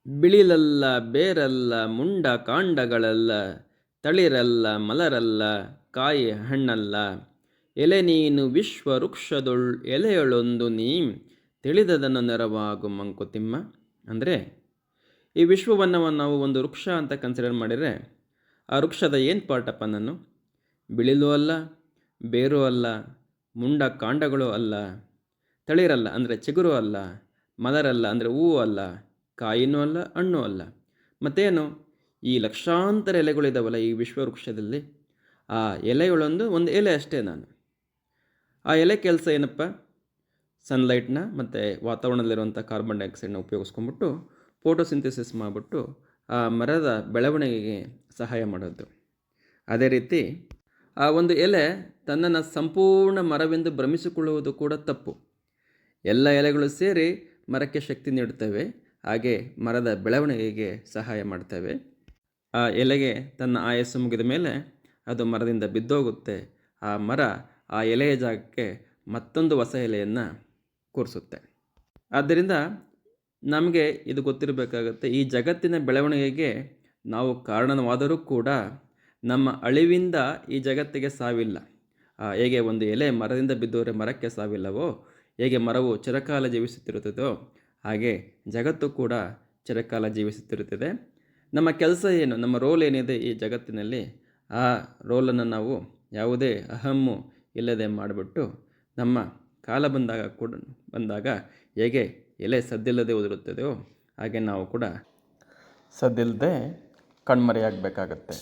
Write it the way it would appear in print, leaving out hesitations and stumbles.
ಬಿಳಿಲಲ್ಲ ಬೇರಲ್ಲ ಮುಂಡ ಕಾಂಡಗಳಲ್ಲ, ತಳಿರಲ್ಲ ಮಲರಲ್ಲ ಕಾಯಿ ಹಣ್ಣಲ್ಲ, ಎಲೆ ನೀನು ವಿಶ್ವ ವೃಕ್ಷದೊಳ್ ಎಲೆಯೊಳೊಂದು ನೀ ತಿಳಿದದನ್ನು ನೆರವಾಗು ಮಂಕುತಿಮ್ಮ. ಅಂದರೆ ಈ ವಿಶ್ವವನ್ನು ನಾವು ಒಂದು ವೃಕ್ಷ ಅಂತ ಕನ್ಸಿಡರ್ ಮಾಡಿದರೆ ಆ ವೃಕ್ಷದ ಏನು ಪಾರ್ಟಪ್ಪ ನಾನು? ಬಿಳಿಲೂ ಅಲ್ಲ, ಬೇರೂ ಅಲ್ಲ, ಮುಂಡ ಕಾಂಡಗಳು ಅಲ್ಲ, ತಳಿರಲ್ಲ ಅಂದರೆ ಚಿಗುರು ಅಲ್ಲ, ಮಲರಲ್ಲ ಅಂದರೆ ಹೂವು ಅಲ್ಲ, ಕಾಯಿನೂ ಅಲ್ಲ, ಹಣ್ಣು ಅಲ್ಲ. ಮತ್ತೇನು? ಈ ಲಕ್ಷಾಂತರ ಎಲೆಗಳಿದ್ದಾವಲ್ಲ ಈ ವಿಶ್ವವೃಕ್ಷದಲ್ಲಿ, ಆ ಎಲೆಗಳೊಂದು ಒಂದು ಎಲೆ ಅಷ್ಟೇ ನಾನು. ಆ ಎಲೆ ಕೆಲಸ ಏನಪ್ಪ? ಸನ್ಲೈಟ್ನ ಮತ್ತು ವಾತಾವರಣದಲ್ಲಿರುವಂಥ ಕಾರ್ಬನ್ ಡೈಆಕ್ಸೈಡ್ನ ಉಪಯೋಗಿಸ್ಕೊಂಡ್ಬಿಟ್ಟು ಫೋಟೋಸಿಂಥೆಸಿಸ್ ಮಾಡಿಬಿಟ್ಟು ಆ ಮರದ ಬೆಳವಣಿಗೆಗೆ ಸಹಾಯ ಮಾಡೋದು. ಅದೇ ರೀತಿ ಆ ಒಂದು ಎಲೆ ತನ್ನನ್ನು ಸಂಪೂರ್ಣ ಮರವೆಂದು ಭ್ರಮಿಸಿಕೊಳ್ಳುವುದು ಕೂಡ ತಪ್ಪು. ಎಲ್ಲ ಎಲೆಗಳು ಸೇರಿ ಮರಕ್ಕೆ ಶಕ್ತಿ ನೀಡುತ್ತವೆ, ಹಾಗೆ ಮರದ ಬೆಳವಣಿಗೆಗೆ ಸಹಾಯ ಮಾಡ್ತವೆ. ಆ ಎಲೆಗೆ ತನ್ನ ಆಯಸ್ಸು ಮುಗಿದ ಮೇಲೆ ಅದು ಮರದಿಂದ ಬಿದ್ದೋಗುತ್ತೆ. ಆ ಮರ ಆ ಎಲೆಯ ಜಾಗಕ್ಕೆ ಮತ್ತೊಂದು ಹೊಸ ಎಲೆಯನ್ನು ಕೂರಿಸುತ್ತೆ. ಆದ್ದರಿಂದ ನಮಗೆ ಇದು ಗೊತ್ತಿರಬೇಕಾಗತ್ತೆ, ಈ ಜಗತ್ತಿನ ಬೆಳವಣಿಗೆಗೆ ನಾವು ಕಾರಣವಾದರೂ ಕೂಡ ನಮ್ಮ ಅಳಿವಿಂದ ಈ ಜಗತ್ತಿಗೆ ಸಾವಿಲ್ಲ. ಹೇಗೆ ಒಂದು ಎಲೆ ಮರದಿಂದ ಬಿದ್ದೋರೆ ಮರಕ್ಕೆ ಸಾವಿಲ್ಲವೋ, ಹೇಗೆ ಮರವು ಚಿರಕಾಲ ಜೀವಿಸುತ್ತಿರುತ್ತದೋ ಹಾಗೆ ಜಗತ್ತು ಕೂಡ ಚಿರಕಾಲ ಜೀವಿಸುತ್ತಿರುತ್ತದೆ. ನಮ್ಮ ಕೆಲಸ ಏನು, ನಮ್ಮ ರೋಲ್ ಏನಿದೆ ಈ ಜಗತ್ತಿನಲ್ಲಿ, ಆ ರೋಲನ್ನು ನಾವು ಯಾವುದೇ ಅಹಮ್ಮು ಇಲ್ಲದೆ ಮಾಡಿಬಿಟ್ಟು ನಮ್ಮ ಕಾಲ ಬಂದಾಗ ಹೇಗೆ ಎಲೆ ಸದ್ದಿಲ್ಲದೆ ಉದುರುತ್ತದೆಯೋ ಹಾಗೆ ನಾವು ಕೂಡ ಸದ್ದಿಲ್ಲದೆ ಕಣ್ಮರೆಯಾಗಬೇಕಾಗತ್ತೆ.